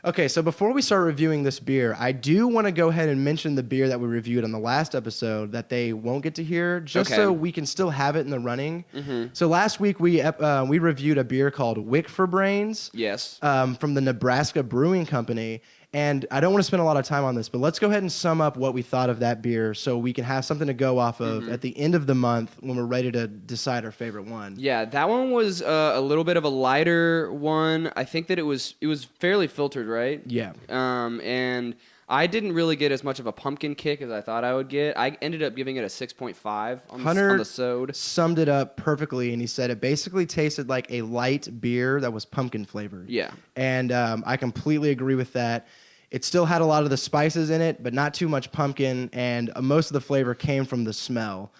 Okay, so before we start reviewing this beer, I do want to go ahead and mention the beer that we reviewed on the last episode that they won't get to hear, just Okay. so we can still have it in the running. Mm-hmm. So last week we reviewed a beer called Wick for Brains. Yes. From the Nebraska Brewing Company. And I don't want to spend a lot of time on this, but let's go ahead and sum up what we thought of that beer so we can have something to go off of at the end of the month when we're ready to decide our favorite one. Yeah, that one was a little bit of a lighter one. I think that it was fairly filtered, right? Yeah. And I didn't really get as much of a pumpkin kick as I thought I would get. I ended up giving it a 6.5 on the sode. Summed it up perfectly, and he said it basically tasted like a light beer that was pumpkin flavored. Yeah. And I completely agree with that. It still had a lot of the spices in it, but not too much pumpkin, and most of the flavor came from the smell.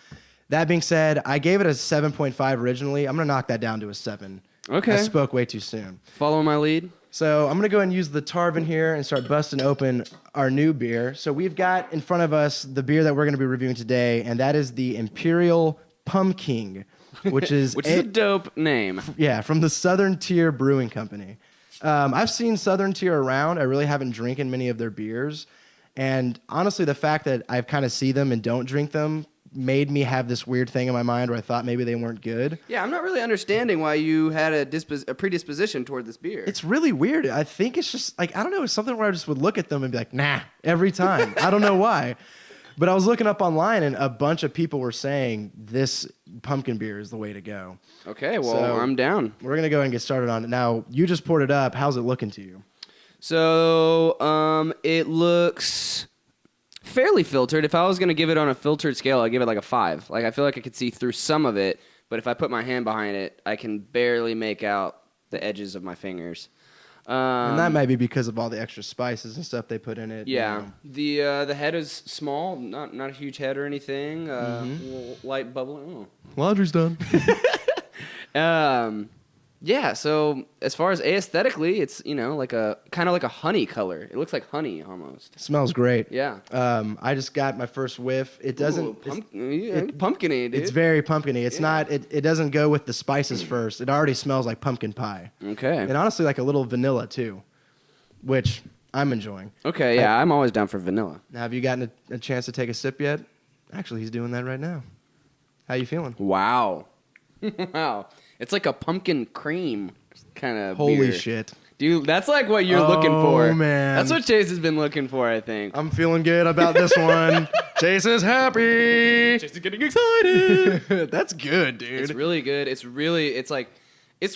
That being said, I gave it a 7.5 originally. I'm going to knock that down to a 7. Okay. I spoke way too soon. Follow my lead. So I'm going to go ahead and use the Tarvin here and start busting open our new beer. So we've got in front of us the beer that we're going to be reviewing today, and that is the Imperial Pumpking, which is a dope name. Yeah, from the Southern Tier Brewing Company. I've seen Southern Tier around. I really haven't drinking many of their beers. And honestly, the fact that I've kind of see them and don't drink them made me have this weird thing in my mind where I thought maybe they weren't good. Yeah, I'm not really understanding why you had a predisposition toward this beer. It's really weird. I think it's just like, I don't know, it's something where I just would look at them and be like, nah, every time. I don't know why. But I was looking up online and a bunch of people were saying this pumpkin beer is the way to go. Okay, well, So, I'm down. We're going to go ahead and get started on it. Now, you just poured it up. How's it looking to you? So, it looks fairly filtered. If I was going to give it on a filtered scale, I'd give it like a 5. Like, I feel like I could see through some of it, but if I put my hand behind it, I can barely make out the edges of my fingers. And that might be because of all the extra spices and stuff they put in it. Yeah, you know. the head is small, not a huge head or anything. Light bubbling. Laundry's done. Yeah. So as far as aesthetically, it's like a kind of like a honey color. It looks like honey almost. Smells great. Yeah. I just got my first whiff. It doesn't. Pumpkin-y, dude. It's very pumpkin-y. It's not. It doesn't go with the spices first. It already smells like pumpkin pie. Okay. And honestly, like a little vanilla too, which I'm enjoying. Okay. Yeah, I'm always down for vanilla. Now, have you gotten a chance to take a sip yet? Actually, he's doing that right now. How you feeling? Wow. Wow. It's like a pumpkin cream kind of Holy beer. shit. Dude, that's like what you're looking for. Oh, man. That's what Chase has been looking for, I think. I'm feeling good about this one. Chase is happy. Chase is getting excited. That's good, dude. It's really good. It's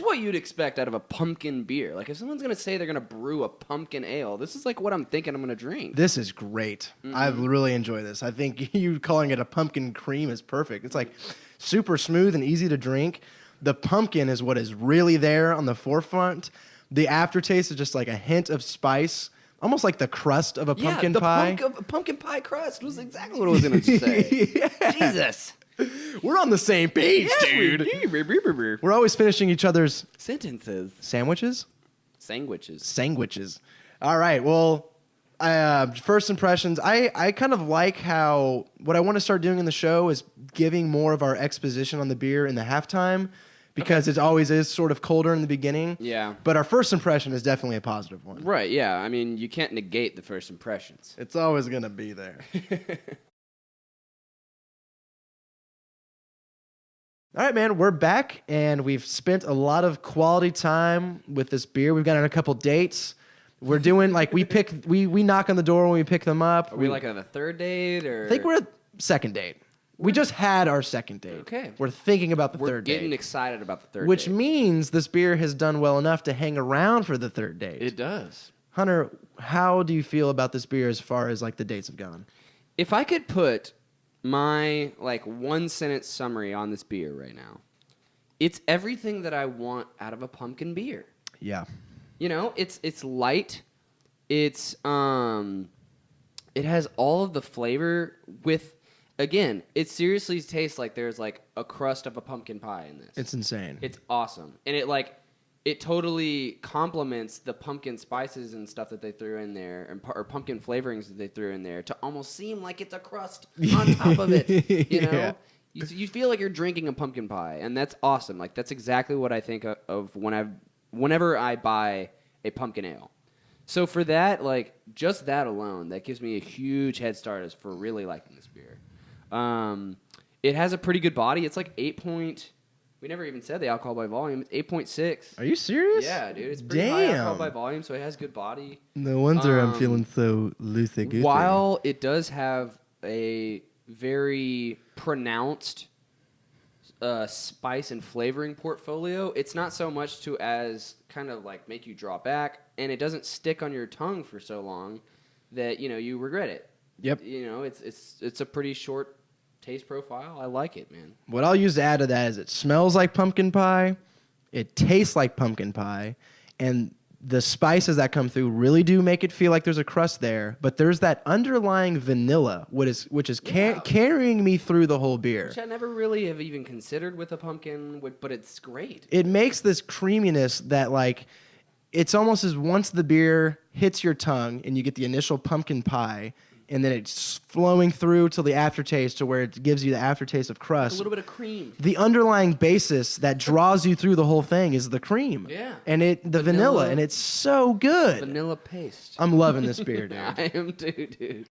what you'd expect out of a pumpkin beer. Like, if someone's going to say they're going to brew a pumpkin ale, this is like what I'm thinking I'm going to drink. This is great. I really enjoy this. I think you calling it a pumpkin cream is perfect. It's like super smooth and easy to drink. The pumpkin is what is really there on the forefront. The aftertaste is just like a hint of spice, almost like the crust of a pumpkin pie. Pumpkin pie crust was exactly what I was going to say. Yeah. Jesus. We're on the same page, dude. We're always finishing each other's sentences. Sandwiches? Sandwiches. All right. Well, first impressions. I kind of like how what I want to start doing in the show is giving more of our exposition on the beer in the halftime because it always is sort of colder in the beginning. Yeah. But our first impression is definitely a positive one. Right, yeah. I mean, you can't negate the first impressions. It's always going to be there. All right, man, we're back, and we've spent a lot of quality time with this beer. We've gotten a couple dates. We're doing, like, we knock on the door when we pick them up. Are we like on a third date, or? I think we're at second date. We just had our second date. Okay. We're thinking about the third date. We're getting excited about the third date. Which means this beer has done well enough to hang around for the third date. It does. Hunter, how do you feel about this beer as far as, like, the dates have gone? If I could put my, like, one-sentence summary on this beer right now, it's everything that I want out of a pumpkin beer. Yeah. You know, it's light. It's it has all of the flavor with, again, it seriously tastes like there's like a crust of a pumpkin pie in this. It's insane. It's awesome. And it totally complements the pumpkin spices and stuff that they threw in there, or pumpkin flavorings that they threw in there, to almost seem like it's a crust on top of it. You know, Yeah. you feel like you're drinking a pumpkin pie, and that's awesome. Like, that's exactly what I think of whenever I buy a pumpkin ale. So for that, like just that alone, that gives me a huge head start as for really liking this beer. It has a pretty good body. It's like 8. We never even said the alcohol by volume. It's 8.6. Are you serious? Yeah, dude. It's pretty high alcohol by volume, so it has good body. No wonder I'm feeling so loosey-goosey. While it does have a very pronounced spice and flavoring portfolio, it's not so much to as kind of like make you draw back, and it doesn't stick on your tongue for so long that you regret it. Yep. It's a pretty short taste profile. I like it, man. What I'll use to add to that is it smells like pumpkin pie, it tastes like pumpkin pie, and the spices that come through really do make it feel like there's a crust there, but there's that underlying vanilla, which is carrying me through the whole beer. Which I never really have even considered with a pumpkin, but it's great. It makes this creaminess that, like, it's almost as once the beer hits your tongue and you get the initial pumpkin pie, and then it's flowing through till the aftertaste to where it gives you the aftertaste of crust. A little bit of cream. The underlying basis that draws you through the whole thing is the cream. Yeah. And the vanilla, and it's so good. Vanilla paste. I'm loving this beer, dude. I am too, dude.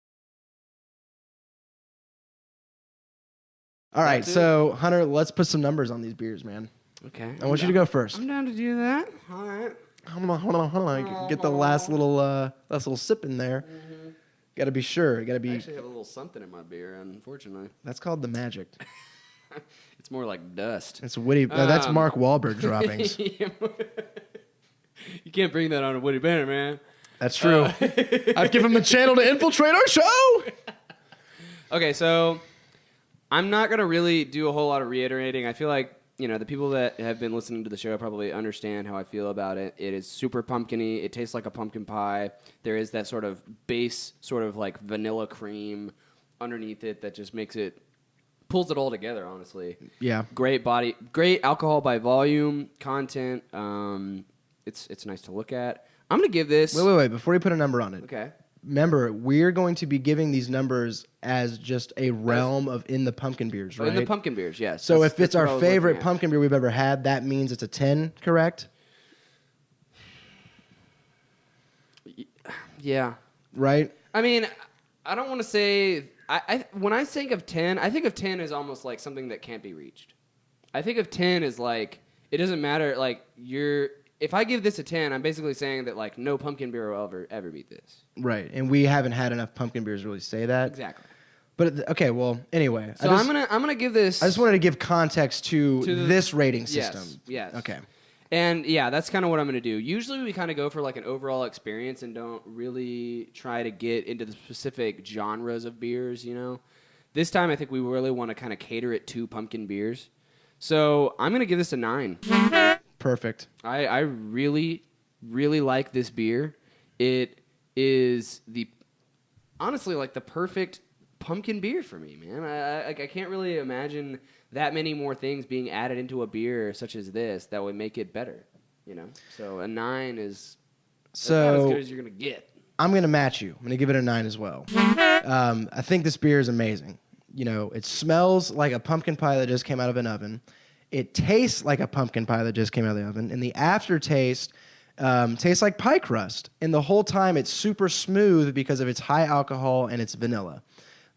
All right, so Hunter, let's put some numbers on these beers, man. Okay. I want you to go first. I'm down to do that. All right. Hold on. Get the last little sip in there. Mm-hmm. Got to be sure. Got to be. I actually have a little something in my beer, unfortunately. That's called the magic. It's more like dust. It's Witty. That's Mark Wahlberg droppings. You can't bring that on a Witty Banter, man. That's true. I've given him the channel to infiltrate our show. Okay, so I'm not going to really do a whole lot of reiterating. I feel like, the people that have been listening to the show probably understand how I feel about it. It is super pumpkin-y. It tastes like a pumpkin pie. There is that sort of base, sort of like vanilla cream underneath it that just pulls it all together, honestly. Yeah. Great body, great alcohol by volume, content. It's nice to look at. I'm going to give this... Wait. Before you put a number on it. Okay. Remember, we're going to be giving these numbers as just a realm of in the pumpkin beers, right? In the pumpkin beers, yes. So if it's our favorite pumpkin beer we've ever had, that means it's a 10, correct? Yeah. Right? I mean, I don't want to say... when I think of 10, I think of 10 as almost like something that can't be reached. I think of 10 as like, it doesn't matter, like, if I give this a 10, I'm basically saying that, like, no pumpkin beer will ever beat this. Right, and we haven't had enough pumpkin beers to really say that. Exactly. But, okay, well, anyway. So I'm gonna give this... I just wanted to give context to this rating system. Yes. Okay. And, yeah, that's kind of what I'm going to do. Usually we kind of go for, like, an overall experience and don't really try to get into the specific genres of beers, This time I think we really want to kind of cater it to pumpkin beers. So I'm going to give this a 9. Perfect. I really, really like this beer. It is honestly like the perfect pumpkin beer for me, man. I can't really imagine that many more things being added into a beer such as this that would make it better, So a 9 is about as good as you're gonna get. I'm gonna match you. I'm gonna give it a 9 as well. I think this beer is amazing. It smells like a pumpkin pie that just came out of an oven. It tastes like a pumpkin pie that just came out of the oven. And the aftertaste tastes like pie crust. And the whole time it's super smooth because of its high alcohol and its vanilla.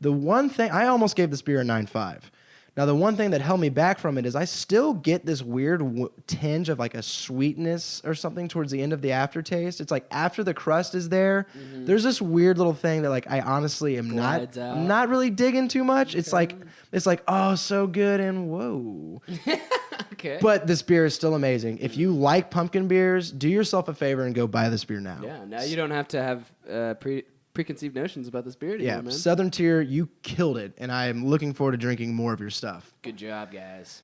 The one thing, I almost gave this beer a 9.5. Now, the one thing that held me back from it is I still get this weird tinge of like a sweetness or something towards the end of the aftertaste. It's like after the crust is there, there's this weird little thing that like I honestly am not really digging too much. Okay. It's like oh so good and whoa. Okay. But this beer is still amazing. If you like pumpkin beers, do yourself a favor and go buy this beer now. Yeah, now you don't have to have preconceived notions about this beer anymore, man. Southern Tier, you killed it, and I am looking forward to drinking more of your stuff. Good job, guys.